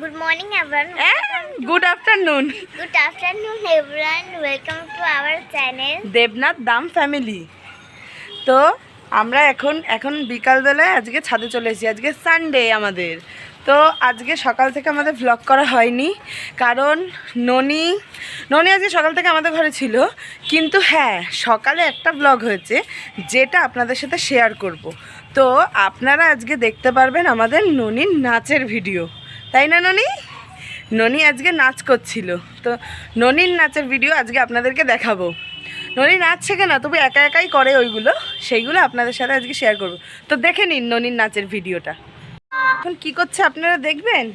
Good morning, everyone. Good afternoon. Good afternoon, everyone. Welcome to our channel. Debnath দাম family. তো আমরা এখন বিকালবেলায় আজকে ছাদে চলে এসেছি। আজকে সানডে আমাদের। তো আজকে সকাল থেকে আমাদের ভ্লগ করা হয়নি, কারণ ননি আজকে সকাল থেকে আমাদের ঘরে ছিল। কিন্তু হ্যাঁ, সকালে একটা ভ্লগ হয়েছে যেটা আপনাদের সাথে শেয়ার করব। তো আপনারা আজকে দেখতে পারবেন আমাদের ননির নাচের ভিডিও, তাই না ননি আজকে নাচ করছিল। তো ননির নাচের ভিডিও আজকে আপনাদেরকে দেখাবো। ননি নাচ শেখে না, তবে একা একাই করে ওইগুলো, সেইগুলো আপনাদের সাথে আজকে শেয়ার করব। তো দেখে নিন ননির নাচের ভিডিওটা। এখন কি করছে আপনারা দেখবেন।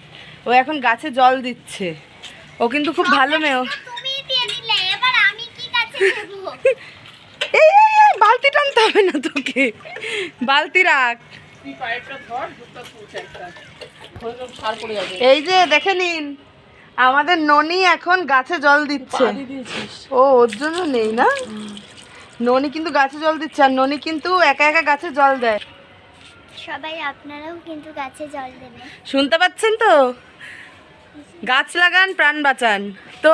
ও এখন গাছে জল দিচ্ছে। ও কিন্তু খুব ভালো মেয়ে। এই বালতি টানতে হবে না তোকে, বালতি রাখ। এই যে দেখে নিন, আমাদের ননি এখন গাছে জল দিচ্ছে। ও ওর জন্য নেই না, ননি কিন্তু গাছে জল দিচ্ছে। আর ননি কিন্তু একা একা গাছে জল দেয়। সবাই আপনারাও কিন্তু গাছে জল দেবেন, শুনতে পাচ্ছেন তো? গাছ লাগান, প্রাণ বাঁচান। তো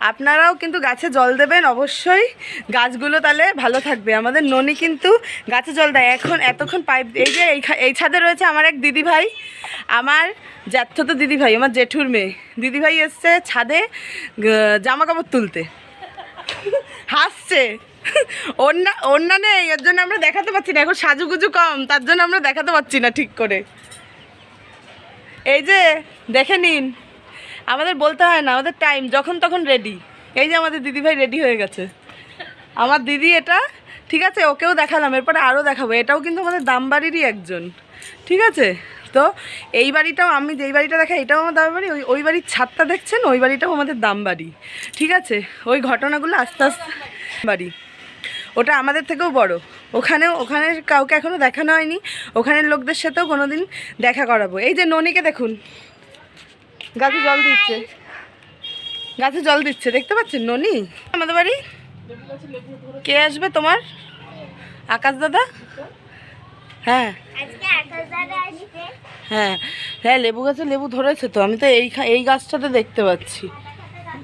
আপনারাও কিন্তু গাছে জল দেবেন অবশ্যই, গাছগুলো তাহলে ভালো থাকবে। আমাদের ননি কিন্তু গাছে জল দেয়। এতক্ষণ পাইপ, এই যে এই ছাদে রয়েছে আমার এক দিদিভাই, আমার জ্যাঠতো দিদিভাই, আমার জেঠুর মেয়ে। দিদিভাই এসছে ছাদে জামা কাপড় তুলতে, হাসছে। ওড়না নেই, এর জন্য আমরা দেখাতে পারছি না। এখন সাজুগুজু কম, তার জন্য আমরা দেখাতে পারছি না ঠিক করে। এই যে দেখে নিন, আমাদের বলতে হয় না, আমাদের টাইম যখন তখন রেডি। এই যে আমাদের দিদিভাই রেডি হয়ে গেছে, আমার দিদি। এটা ঠিক আছে, ওকেও দেখালাম, এরপরে আরও দেখাবো। এটাও কিন্তু আমাদের দামবাড়িরই একজন, ঠিক আছে? তো এই বাড়িটাও, আমি যেই বাড়িটা দেখাই এটাও আমার দাম বাড়ি। ওই বাড়ির ছাদটা দেখছেন, ওই বাড়িটাও আমাদের দাম বাড়ি, ঠিক আছে? ওই ঘটনাগুলো আস্তে আস্তে বাড়ি, ওটা আমাদের থেকেও বড়। ওখানে কাউকে এখনও দেখানো হয়নি, ওখানের লোকদের সাথেও কোনো দিন দেখা করাবো। এই যে ননিকে দেখুন, গাছে জল দিচ্ছে, গাছে জল দিচ্ছে, দেখতে পাচ্ছেন ননি? আমাদের বাড়ি কে আসবে তোমার? আকাশ দাদা। হ্যাঁ হ্যাঁ হ্যাঁ, লেবু গাছে লেবু ধরেছে তো। আমি তো এই গাছটাতে দেখতে পাচ্ছি,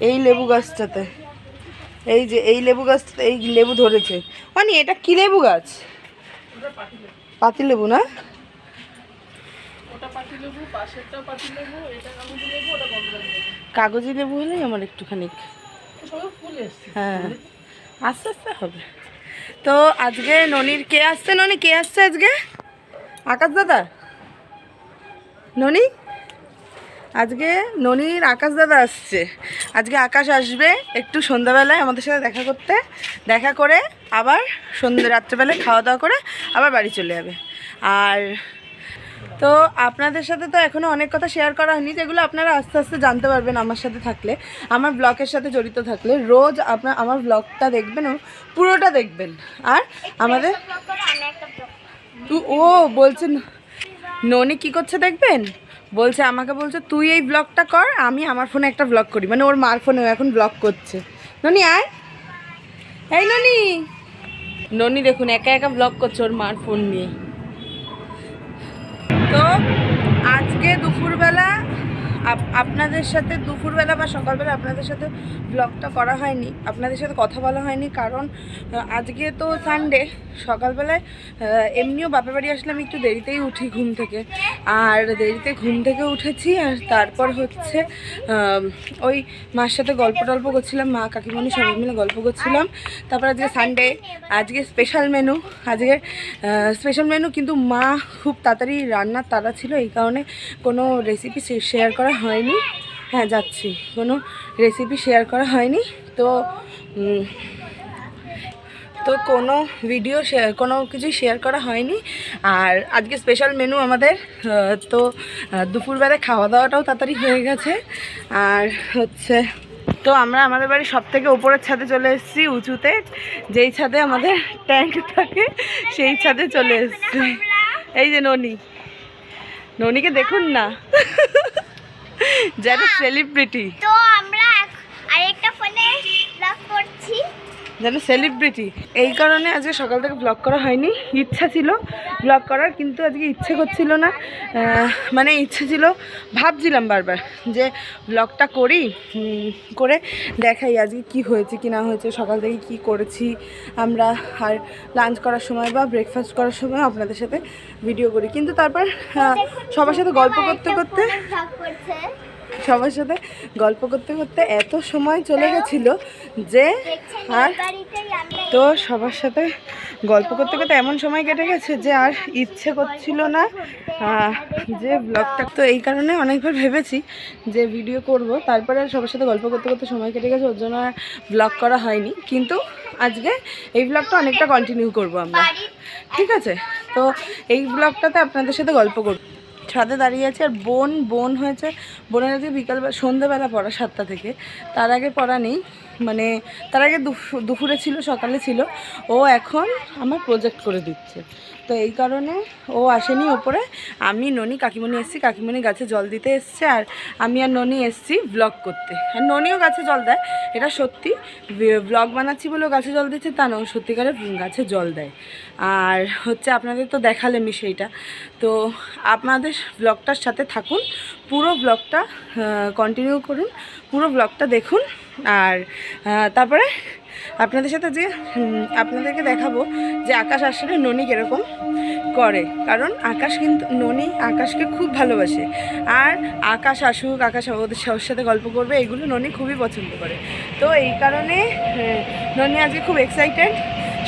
এই লেবু গাছটাতে, এই যে এই লেবু গাছটাতে এই লেবু ধরেছে। মানে এটা কি লেবু গাছ? পাতি লেবু না? কাগজি লেবু হলেই আমার একটুখানি। হ্যাঁ, আস্তে আস্তে হবে। তো আজকে ননির কে আসছে? ননি কে আসছে আজকে? আকাশ দাদা। ননি আজকে ননির আকাশ দাদা আসছে। আজকে আকাশ আসবে একটু সন্ধ্যাবেলায় আমাদের সাথে দেখা করতে। দেখা করে আবার রাত্রেবেলায় খাওয়া দাওয়া করে আবার বাড়ি চলে যাবে। আর তো আপনাদের সাথে তো এখনও অনেক কথা শেয়ার করা হয়নি, যেগুলো আপনারা আস্তে আস্তে জানতে পারবেন আমার সাথে থাকলে, আমার ব্লগের সাথে জড়িত থাকলে। রোজ আমার ব্লগটা দেখবেন, পুরোটা দেখবেন। আর আমাদের ও বলছেন ননি কি করছে দেখবেন, বলছে, আমাকে বলছে তুই এই ব্লগটা কর, আমি আমার ফোনে একটা ব্লগ করি। মানে ওর মার ফোনেও এখন ব্লগ করছে। ননি আয়, এই ননি দেখুন একা একা ব্লগ করছে ওর মার ফোন নিয়ে। তো আজকে দুপুরবেলা আপনাদের সাথে, দুপুরবেলা বা সকালবেলা আপনাদের সাথে ব্লগটা করা হয়নি, আপনাদের সাথে কথা বলা হয়নি, কারণ আজকে তো সানডে। সকালবেলায় এমনিও বাপের বাড়ি আসলাম, একটু দেরিতেই উঠি ঘুম থেকে। আর দেরিতে ঘুম থেকে উঠেছি, আর তারপর হচ্ছে ওই মার সাথে গল্প টল্প করছিলাম, মা কাকিমণি সবাই মিলে গল্প করছিলাম। তারপর আজকে সানডে, আজকে স্পেশাল মেনু, কিন্তু মা খুব তাড়াতাড়ি রান্নার তাড়া ছিল, এই কারণে কোনো রেসিপি শেয়ার করা হয়নি। হ্যাঁ যাচ্ছি, কোনো রেসিপি শেয়ার করা হয়নি। তো কোনো ভিডিও কোনো কিছুই শেয়ার করা হয়নি। আর আজকে স্পেশাল মেনু আমাদের। তো দুপুরবেলায় খাওয়া দাওয়াটাও তাড়াতাড়ি হয়ে গেছে। আর হচ্ছে, তো আমরা আমাদের বাড়ির সব থেকে উপরের ছাদে চলে এসেছি, উঁচুতে, যেই ছাদে আমাদের ট্যাঙ্ক থাকে, সেই ছাদে চলে এসেছি। এই যে ননিকে দেখুন না, যেন সেলিব্রিটি। তো আমরা আরেকটা ফোনে ব্লগ করছি, যেন সেলিব্রিটি। এই কারণে আজকে সকাল থেকে ব্লগ করা হয়নি। ইচ্ছা ছিল ব্লগ করার, কিন্তু আজকে ইচ্ছে করছিল না। মানে ইচ্ছে ছিল, ভাবছিলাম বারবার যে ব্লগটা করি, করে দেখাই আজকে কি হয়েছে কি না হয়েছে, সকাল থেকে কি করেছি আমরা, আর লাঞ্চ করার সময় বা ব্রেকফাস্ট করার সময় আপনাদের সাথে ভিডিও করি। কিন্তু তারপর সবার সাথে গল্প করতে করতে এত সময় চলে গেছিল যে আর তো সবার সাথে গল্প করতে করতে এমন সময় কেটে গেছে যে আর ইচ্ছে করছিল না যে ব্লগটা। তো এই কারণে অনেকবার ভেবেছি যে ভিডিও করব, তারপরে আর সবার সাথে গল্প করতে করতে সময় কেটে গেছে, ওর জন্য আর ব্লগ করা হয়নি। কিন্তু আজকে এই ব্লগটা অনেকটা কন্টিনিউ করব আমরা, ঠিক আছে? তো এই ব্লগটাতে আপনাদের সাথে গল্প করব। ছাদে দাঁড়িয়ে আছে, আর বোন হয়েছে, বোনের আজকে বিকালবেলা সন্ধ্যেবেলা পড়া 7টা থেকে, তার আগে পড়া নেই, মানে তার আগে দুপুরে ছিল, সকালে ছিল। ও এখন আমার প্রজেক্ট করে দিচ্ছে, তো এই কারণে ও আসেনি ওপরে। আমি ননি কাকিমণি এসেছি, কাকিমণি গাছে জল দিতে এসছে, আর আমি আর ননি এসছি ব্লগ করতে। আর ননিও গাছে জল দেয়, এটা সত্যি, ব্লগ বানাচ্ছি বলেও গাছে জল দিচ্ছে তা নয়, সত্যিকারে গাছে জল দেয়। আর হচ্ছে আপনাদের তো দেখালামই সেইটা। তো আপনাদের ব্লগটার সাথে থাকুন, পুরো ব্লগটা কন্টিনিউ করুন, পুরো ব্লগটা দেখুন। আর তারপরে আপনাদের সাথে যে আপনাদেরকে দেখাবো যে আকাশ আসলে ননি কীরকম করে, কারণ আকাশ কিন্তু ননি আকাশকে খুব ভালোবাসে। আর আকাশ আসুক, আকাশ ওদের সবার সাথে গল্প করবে, এগুলো ননি খুবই পছন্দ করে। তো এই কারণে ননি আজকে খুব এক্সাইটেড।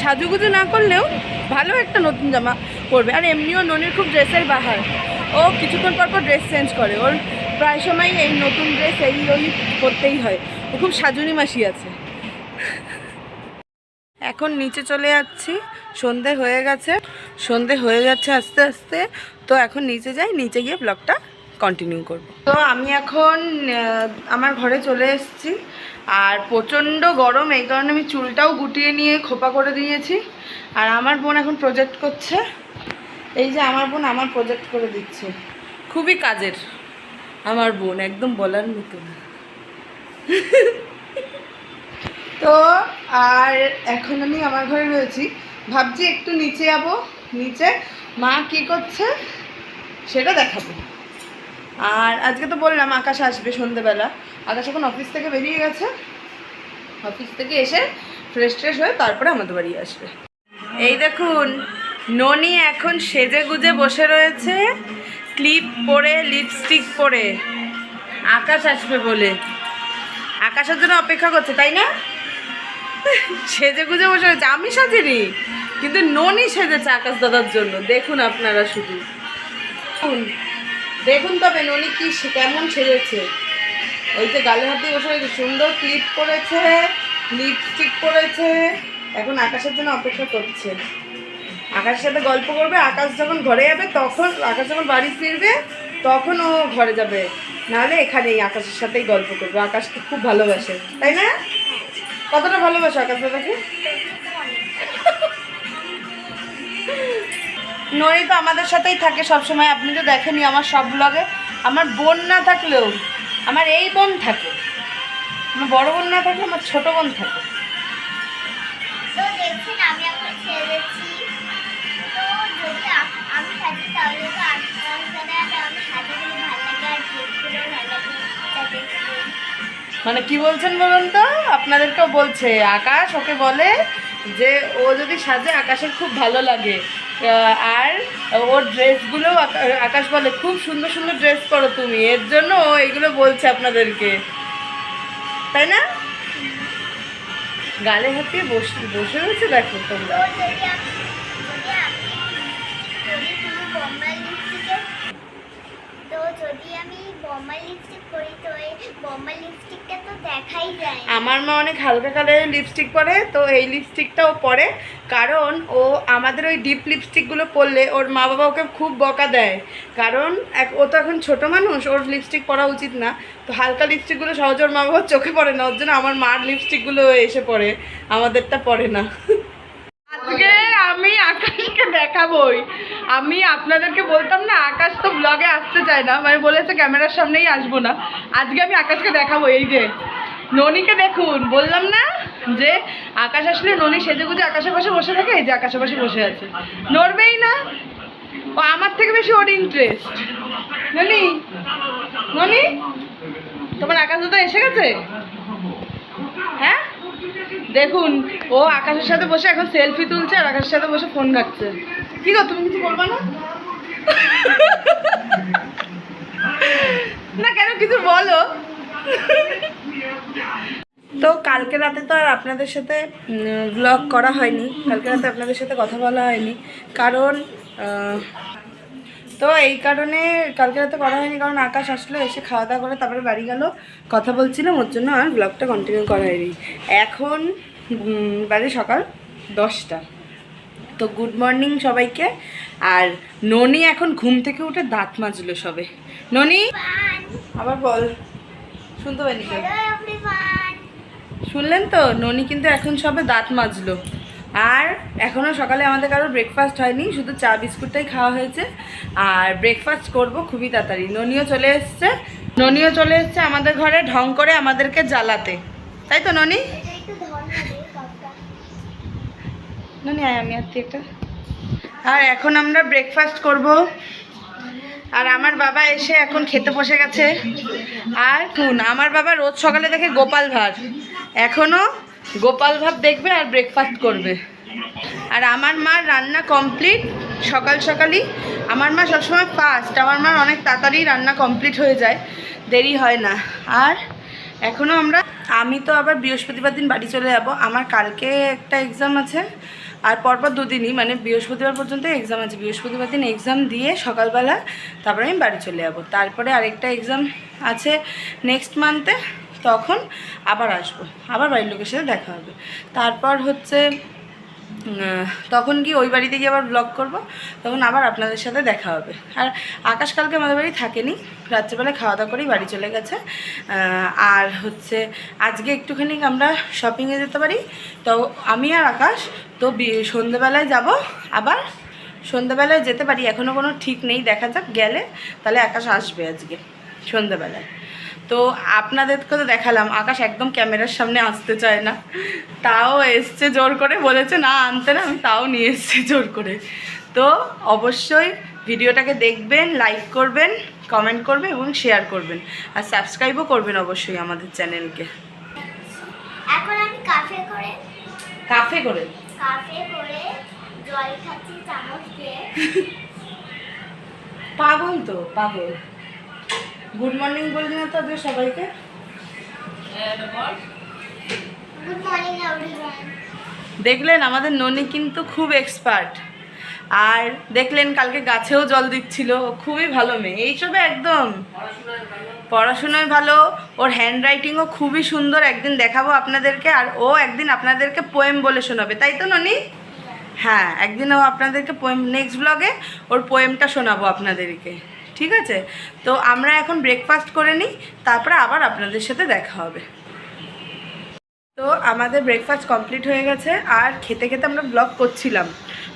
সাজুগুজু না করলেও ভালো একটা নতুন জামা পরবে। আর এমনিও ননির খুব ড্রেসের বাহার, ও কিছুক্ষণ পর ড্রেস চেঞ্জ করে, ওর প্রায় সময় এই নতুন ড্রেস ওই করতেই হয়, ও খুব সাজুনি মাসি আছে। এখন নিচে চলে যাচ্ছি, সন্ধে হয়ে যাচ্ছে আস্তে আস্তে। তো এখন নিচে যাই, নিচে গিয়ে ব্লগটা কন্টিনিউ করব। তো আমি এখন আমার ঘরে চলে এসেছি, আর প্রচণ্ড গরম, এই কারণে আমি চুলটাও গুটিয়ে নিয়ে খোপা করে দিয়েছি। আর আমার বোন এখন প্রজেক্ট করছে, এই যে আমার বোন আমার প্রজেক্ট করে দিচ্ছে, খুবই কাজের আমার বোন, একদম বলার মতো না। তো আর এখন আমি আমার ঘরে রয়েছি, ভাবছি একটু নিচে যাবো, নিচে মা কি করছে সেটা দেখাবো। আর আজকে তো বললাম আকাশ আসবে সন্ধ্যেবেলা, আকাশ এখন অফিস থেকে বেরিয়ে গেছে, অফিস থেকে এসে ফ্রেশ হয়ে তারপরে আমাদের বাড়ি আসবে। এই দেখুন ননি এখন সেজে গুজে বসে রয়েছে, ক্লিপ পরে লিপস্টিক পরে, আকাশ আসবে বলে, আকাশের জন্য অপেক্ষা করছে, তাই না? সেজে গুজে বসে রয়েছে, আমি সাজিনি, কিন্তু ননি সেজেছে আকাশ দাদার জন্য। দেখুন আপনারা শুধু দেখুন, তবে ননি কি কেমন সেজেছে। ওই যে গালে হাত দিয়ে বসে রয়েছে, সুন্দর ক্লিপ পরেছে, লিপস্টিক পরেছে, এখন আকাশের জন্য অপেক্ষা করছে। আকাশের সাথে গল্প করবে, আকাশ যখন ঘরে যাবে তখন, আকাশ যখন বাড়ি ফিরবে তখন ও ঘরে যাবে, নাহলে এখানেই আকাশের সাথেই গল্প করবে। আকাশকে খুব ভালোবাসে, তাই না? কতটা ভালোবাসো আকাশ দাদাকে? ননি তো আমাদের সাথেই থাকে সবসময়, আপনি তো দেখেনি আমার সব ব্লগে। আমার বোন না থাকলেও আমার এই বোন থাকে, আমার বড় বোন না থাকলে আমার ছোট বোন থাকে। তো দেখছেন আমি এখন সেজেছি, তো যদি আমি সাজি তাহলে তো আমি সাজাগুলো ভালো লাগে, আর ড্রেসগুলো ভালো লাগে। মানে কি বলছেন বলুন তো? আপনাদেরকেও বলছে, আকাশ ওকে বলে যে ও যদি সাজে আকাশের খুব ভালো লাগে, আর ওর ড্রেসগুলো আকাশ বলে খুব সুন্দর সুন্দর ড্রেস করো তুমি, এর জন্য ও এইগুলো বলছে আপনাদেরকে, তাই না? গালে হাত দিয়ে বসে রয়েছে, দেখো তোমরা। আমার মা অনেক হালকা কালারের লিপস্টিক পরে, তো এই লিপস্টিকটাও পরে, কারণ ও আমাদের ওই ডিপ লিপস্টিকগুলো পরলে ওর মা বাবা ওকে খুব বকা দেয়, কারণ ও তো এখন ছোটো মানুষ, ওর লিপস্টিক পরা উচিত না। তো হালকা লিপস্টিকগুলো সহজে ওর মা বাবার চোখে পড়ে না, ওর জন্য আমার মার লিপস্টিকগুলো এসে পড়ে, আমাদেরটা পড়ে না। আজকে আমি আকাশকে দেখাবই, আমি আপনাদেরকে বলতাম না আকাশ তো ব্লগে আসতে চায় না, মানে বলেছে ক্যামেরার সামনেই আসবো না। আজকে আমি আকাশকে দেখাবো, এই যে ননিকে দেখুন, বললাম না যে আকাশ আসলে ননি সেজে গুজে আকাশের পাশে বসে থাকে, এই যে আকাশের পাশে বসে আছে, নড়বেই না। ও আমার থেকে বেশি ওর ইন্টারেস্ট। ননি ননি তোমার আকাশ দাদা এসে গেছে? হ্যাঁ দেখুন, ও আকাশের সাথে বসে এখন সেলফি তুলছে আর আকাশের সাথে বসে ফোন ঘাটছে। কি গো তুমি কিছু বলবা না? না কেন কিছু বলো। তো কালকে রাতে তো আর আপনাদের সাথে ব্লগ করা হয়নি, কালকে রাতে আপনাদের সাথে কথা বলা হয়নি, কারণ তো এই কারণে কালকে রাতে করা হয়নি, কারণ আকাশ আসলো, এসে খাওয়া দাওয়া করে তারপরে বাড়ি গেল, কথা বলছিলাম, ওর জন্য আর ব্লগটা কন্টিনিউ করা হয়নি। এখন বাজে সকাল 10টা। তো গুড মর্নিং সবাইকে। আর ননি এখন ঘুম থেকে উঠে দাঁত মাজলো সবে। ননি আবার বল, শুনতে পাইনি তো? Hello everyone. শুনলেন তো, ননি কিন্তু এখন সবে দাঁত মাজলো। আর এখনও সকালে আমাদের কারোর ব্রেকফাস্ট হয়নি, শুধু চা বিস্কুটটাই খাওয়া হয়েছে। আর ব্রেকফাস্ট করব খুবই তাড়াতাড়ি। ননিও চলে এসছে আমাদের ঘরে ঢং করে আমাদেরকে জ্বালাতে, তাই তো ননি? এটা একটু ধর না রে কাপটা। ননি আয়, আমি আর তুই একটা। আর এখন আমরা ব্রেকফাস্ট করব। আর আমার বাবা এসে এখন খেতে বসে গেছে। আর শুন, আমার বাবা রোজ সকালে দেখে গোপাল ভাঁড়, এখনও গোপাল ভাঁড় দেখবে আর ব্রেকফাস্ট করবে। আর আমার মার রান্না কমপ্লিট সকাল সকালই। আমার মা সবসময় ফাস্ট, আমার মার অনেক তাড়াতাড়ি রান্না কমপ্লিট হয়ে যায়, দেরি হয় না। আর এখনও আমি তো আবার বৃহস্পতিবার দিন বাড়ি চলে যাব। আমার কালকে একটা এক্সাম আছে, আর পরপর দুদিনই, মানে বৃহস্পতিবার পর্যন্ত এক্সাম আছে। বৃহস্পতিবার দিন এক্সাম দিয়ে সকালবেলা তারপরে আমি বাড়ি চলে যাব। তারপরে আরেকটা এক্সাম আছে নেক্সট মান্থে, তখন আবার আসবো, আবার বাড়ির লোকের সাথে দেখা হবে। তারপর হচ্ছে তখন কি ওই বাড়িতে গিয়ে আবার ব্লগ করব, তখন আবার আপনাদের সাথে দেখা হবে। আর আকাশ কালকে আমাদের বাড়ি থাকেনি, রাত্রেবেলায় খাওয়া দাওয়া করেই বাড়ি চলে গেছে। আর হচ্ছে আজকে একটুখানি আমরা শপিংয়ে যেতে পারি, তো আমি আর আকাশ তো সন্ধ্যেবেলায় যাব। আবার সন্ধ্যেবেলায় যেতে পারি, এখনও কোনো ঠিক নেই, দেখা যাক, গেলে তাহলে আকাশ আসবে আজকে সন্ধ্যেবেলায়। তো আপনাদেরকে তো দেখালাম, আকাশ একদম ক্যামেরার সামনে আসতে চায় না, তাও এসছে জোর করে, বলেছে না আনতে না, আমি তাও নিয়ে এসছি জোর করে। তো অবশ্যই ভিডিওটাকে দেখবেন, লাইক করবেন, কমেন্ট করবেন এবং শেয়ার করবেন, আর সাবস্ক্রাইবও করবেন অবশ্যই আমাদের চ্যানেলকে। এখন আমি কাফে করে জল খাচ্ছি চামচ দিয়ে। পাগল তো পাগল। গুড মর্নিং বললি না তো আজকে সবাইকে? Good morning everyone. দেখলেন আমাদের ননি কিন্তু খুব এক্সপার্ট। আর দেখলেন কালকে গাছেও জল দিচ্ছিল, খুবই ভালো মেয়ে এইসবে, একদম পড়াশোনায় ভালো, ওর হ্যান্ড রাইটিংও খুবই সুন্দর, একদিন দেখাবো আপনাদেরকে। আর ও একদিন আপনাদেরকে পোয়েম বলে শোনাবে, তাই তো ননি? হ্যাঁ, একদিন ও আপনাদেরকে পোয়েম, নেক্সট ব্লগে ওর পোয়েমটা শোনাবো আপনাদেরকে, ঠিক আছে? তো আমরা এখন ব্রেকফাস্ট করে নিই, তারপরে আবার আপনাদের সাথে দেখা হবে। তো আমাদের ব্রেকফাস্ট কমপ্লিট হয়ে গেছে, আর খেতে খেতে আমরা ব্লগ করছিলাম।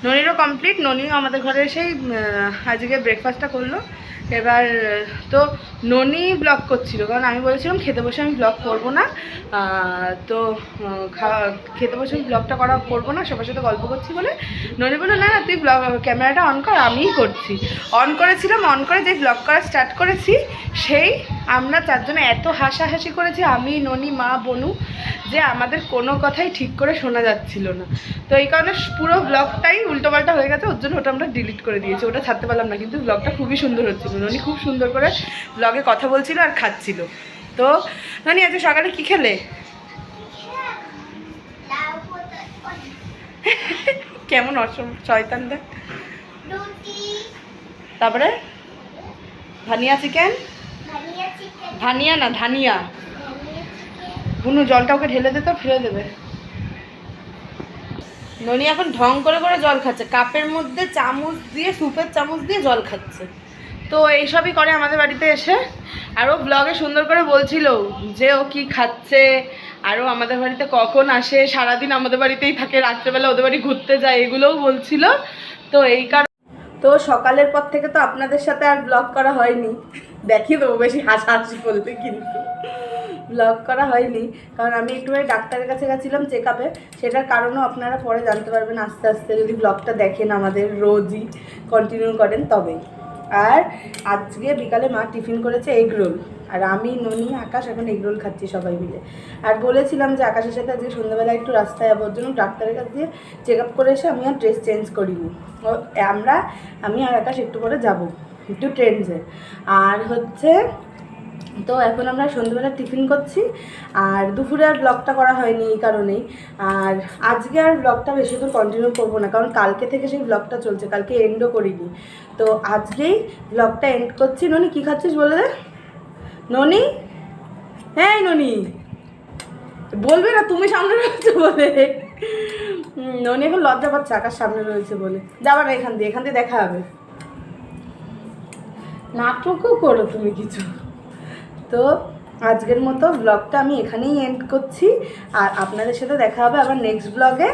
ননিরও কমপ্লিট, ননিও আমাদের ঘরে এসেই আজকে ব্রেকফাস্টটা করলো। এবার তো ননি ব্লগ করছিল, কারণ আমি বলেছিলাম খেতে বসে আমি ব্লগ করবো না, তো খেতে বসে আমি ব্লগটা করবো না, সবার সাথে গল্প করছি বলে ননি বললো না না তুই ব্লগ ক্যামেরাটা অন কর, আমিই করছি। অন করেছিলাম, অন করে যে ব্লগ করা স্টার্ট করেছি, সেই আমরা চারজনে এত হাসাহাসি করেছি, আমি, ননি, মা, বনু, যে আমাদের কোনো কথাই ঠিক করে শোনা যাচ্ছিল না। তো এই কারণে পুরো ব্লগটাই উল্টোপাল্টা হয়ে গেছে, ওর জন্য ওটা আমরা ডিলিট করে দিয়েছি, ওটা ছাড়তে পারলাম না। কিন্তু ব্লগটা খুবই সুন্দর হচ্ছিল, ননি খুব সুন্দর করে ব্লগে কথা বলছিল আর খাচ্ছিল। তো ননি আজকে সকালে কি খেলে? কেমন শয়তান দেখ। তারপরে ধানিয়া চিকেন, ধানিয়া না ধানিয়া। বুনু জলটা ওকে ঢেলে দে তো, ফেলে দেবে। ননি এখন ঢং করে করে জল খাচ্ছে, কাপের মধ্যে চামচ দিয়ে, সুপের চামচ দিয়ে জল খাচ্ছে। তো এইসবই করে আমাদের বাড়িতে এসে। আর ও ব্লগে সুন্দর করে বলছিল যে ও কি খাচ্ছে, আরও আমাদের বাড়িতে কখন আসে, সারাদিন আমাদের বাড়িতেই থাকে, রাত্রেবেলা ওদের বাড়ি ঘুরতে যায়, এগুলোও বলছিল। তো এই কারণে তো সকালের পর থেকে তো আপনাদের সাথে আর ব্লগ করা হয়নি, দেখিয়ে দেবো বেশি হাসাহাসি করলে কিন্তু। ব্লগ করা হয়নি, কারণ আমি একটুখানি ডাক্তারের কাছে গেছিলাম চেক আপে। সেটার কারণও আপনারা পরে জানতে পারবেন আস্তে আস্তে, যদি ব্লগটা দেখেন আমাদের রোজই কন্টিনিউ করেন তবে। আর আজকে বিকালে মা টিফিন করেছে এগ রোল, আর আমি ননি আকাশ এখন এগ রোল খাচ্ছি সবাই মিলে। আর বলেছিলাম যে আকাশের সাথে আজকে সন্ধ্যাবেলা একটু রাস্তায় যাবো, ওর জন্য ডাক্তারের কাছে দিয়ে চেক আপ করে এসে আমি আর ড্রেস চেঞ্জ করিনি। আমি আর আকাশ একটু পরে যাবো একটু ট্রেন্ডসে। আর হচ্ছে তো এখন আমরা সন্ধ্যাবেলা টিফিন করছি, আর দুপুরে আর ব্লগটা করা হয়নি এই কারণেই। আর আজকে আর ব্লগটা বেশি দূর কন্টিনিউ করবো না, কারণ কালকে থেকে সেই ব্লগটা চলছে, কালকে এন্ডও করিনি। তো আজকেই ব্লগটা এন্ড করছি। ননি কী খাচ্ছিস বলে দে। ননি, হ্যাঁ ননি বলবে না, তুমি সামনে রয়েছে বলে। ননি এখন লজ্জা পাচ্ছে আকাশ সামনে রয়েছে বলে। যাবা না এখান দিয়ে দেখা হবে। নাটকও করো তুমি কিছু। তো আজকের মতো ব্লগটা আমি এখানেই এন্ড করছি, আর আপনাদের সাথে দেখা হবে আবার নেক্সট ব্লগে।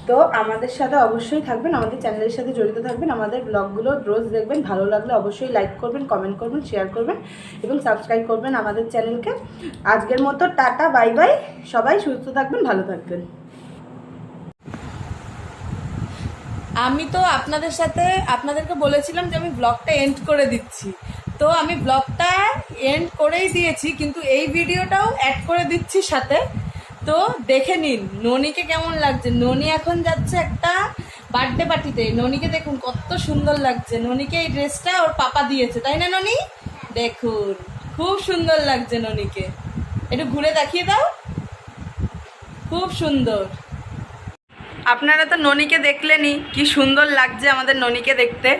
তো আমাদের সাথে অবশ্যই থাকবেন, আমাদের চ্যানেলের সাথে জড়িত থাকবেন, আমাদের ব্লগগুলো রোজ দেখবেন। ভালো লাগলে অবশ্যই লাইক করবেন, কমেন্ট করবেন, শেয়ার করবেন এবং সাবস্ক্রাইব করবেন আমাদের চ্যানেলকে। আজকের মতো টাটা, বাই বাই। সবাই সুস্থ থাকবেন, ভালো থাকবেন। আমি তো আপনাদেরকে বলেছিলাম যে আমি ব্লগটা এন্ড করে দিচ্ছি, তো আমি ব্লগটা এন্ড করেই দিয়েছি, কিন্তু এই ভিডিওটাও অ্যাড করে দিচ্ছি সাথে। তো দেখে নিন ননিকে কেমন লাগছে। ননি এখন যাচ্ছে একটা বার্থডে পার্টিতে। ননিকে দেখুন কত সুন্দর লাগছে। ননিকে এই ড্রেসটা ওর পাপা দিয়েছে, তাই না ননি? দেখুন খুব সুন্দর লাগছে ননিকে। একটু ঘুরে দেখিয়ে দাও, খুব সুন্দর। আপনারা তো ননিকে দেখলেনই, কি সুন্দর লাগছে আমাদের ননিকে দেখতে।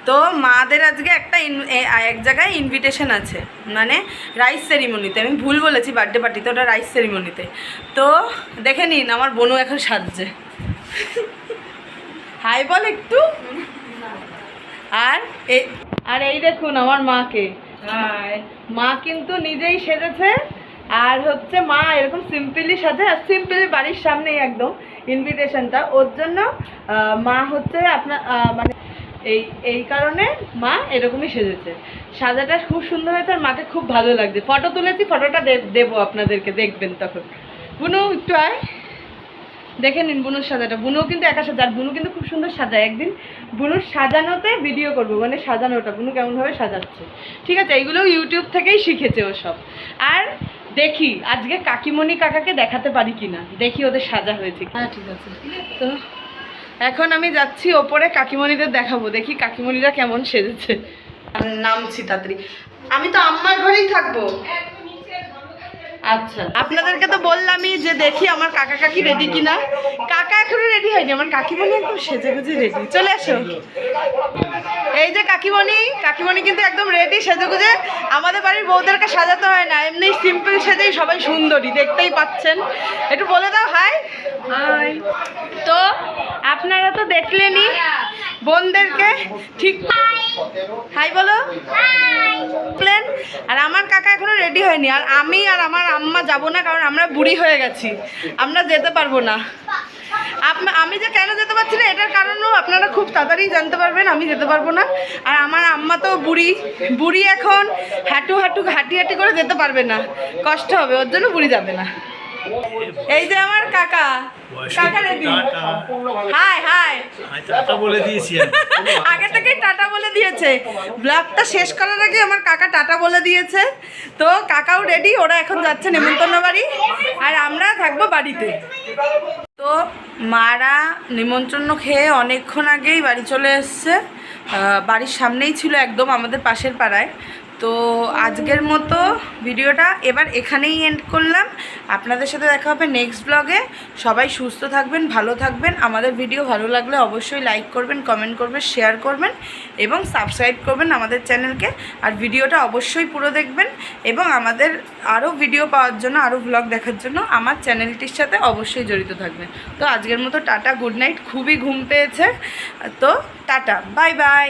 তো মাদের আজকে এক জায়গায় ইনভিটেশন আছে, মানে রাইস সেরিমনিতে। আমি ভুল বলেছি, বার্থডে পার্টিতে, ওটা রাইস সেরিমনিতে। তো দেখে নিন আমার বোনও এখন সাজছে। হাই বল একটু। আর এই দেখুন আমার মাকে। মা কিন্তু নিজেই সেজেছে, আর হচ্ছে মা এরকম সিম্পলি সাজে, আর সিম্পলি বাড়ির সামনেই একদম ইনভিটেশনটা, ওর জন্য মা হচ্ছে মানে এই কারণে মা এরকমই সেজেছে। সাজাটা খুব সুন্দর হয়েছে, আর মাকে খুব ভালো লাগছে। ফটো তুলেছি, ফটোটা দেবো আপনাদেরকে, দেখবেন তখন। বুনু একটু আয়, দেখে নিন বুনুর সাজাটা। বুনুও কিন্তু একা সাজা, আর বুনু কিন্তু খুব সুন্দর সাজায়। একদিন বুনুর সাজানোতে ভিডিও করবো, মানে সাজানোটা বুনু কেমনভাবে সাজাচ্ছে। ঠিক আছে, এইগুলোও ইউটিউব থেকেই শিখেছে ও সব। আর দেখি আজকে কাকিমণি কাকাকে দেখাতে পারি কি না, দেখি ওদের সাজা হয়েছে। হ্যাঁ ঠিক আছে। তো এখন আমি যাচ্ছি ওপরে, কাকিমণিদের দেখাবো, দেখি কাকিমণিরা কেমন সেজেছে। নামছি তাড়াতাড়ি। আমি তো আম্মার ঘরেই থাকবো। আচ্ছা, আপনাদেরকে তো বললামই যে দেখি আমার কাকা কাকি রেডি কিনা। কাকা এখনো রেডি হয়নি, আমার কাকিমণি একদম সেজে গুজে রেডি। চলে আসো। এই যে কাকিমণি কিন্তু একদম রেডি সেজে গুজে। আমাদের বাড়ির বউদেরকে সাজাতে হয় না, এমনি সিম্পল সেজেই সবাই সুন্দরী, দেখতেই পাচ্ছেন। একটু বলে দাও হাই। হাই। তো আপনারা তো দেখলেনই বোনদেরকে, ঠিক হাই বলো। আর আমার কাকা এখনো রেডি হয়নি, আর আমি আর আমার আম্মা যাবো না, কারণ আমরা বুড়ি হয়ে গেছি, আমরা যেতে পারবো না। আমি যে কেন যেতে পারছি না এটার কারণও আপনারা খুব তাড়াতাড়ি জানতে পারবেন। আমি যেতে পারবো না, আর আমার আম্মা তো বুড়ি এখন হাঁটি করে যেতে পারবে না, কষ্ট হবে, ওর জন্য বুড়ি যাবে না। এই যে আমার কাকা রেডি। হাই টাটা বলে দিয়েছি, আগে থেকেই টাটা বলে দিয়েছে। ব্লগটা শেষ করার আগে আমার কাকা টাটা বলে দিয়েছে। তো কাকাও রেডি, ওরা এখন যাচ্ছে নেমন্তন্ন বাড়ি, আর আমরা থাকবো বাড়িতে। তো মারা নিমন্ত্রণ খেয়ে অনেকক্ষণ আগেই বাড়ি চলে এসছে। বাড়ির সামনেই ছিল, একদম আমাদের পাশের পাড়ায়। তো আজকের মতো ভিডিওটা এবার এখানেই এন্ড করলাম। আপনাদের সাথে দেখা হবে নেক্সট ব্লগে। সবাই সুস্থ থাকবেন, ভালো থাকবেন। আমাদের ভিডিও ভালো লাগলে অবশ্যই লাইক করবেন, কমেন্ট করবেন, শেয়ার করবেন এবং সাবস্ক্রাইব করবেন আমাদের চ্যানেলকে। আর ভিডিওটা অবশ্যই পুরো দেখবেন, এবং আমাদের আরও ভিডিও পাওয়ার জন্য, আরও ব্লগ দেখার জন্য আমার চ্যানেলটির সাথে অবশ্যই জড়িত থাকবেন। তো আজকের মতো টাটা, গুড নাইট। খুবই ঘুম পেয়েছে, তো টাটা, বাই বাই।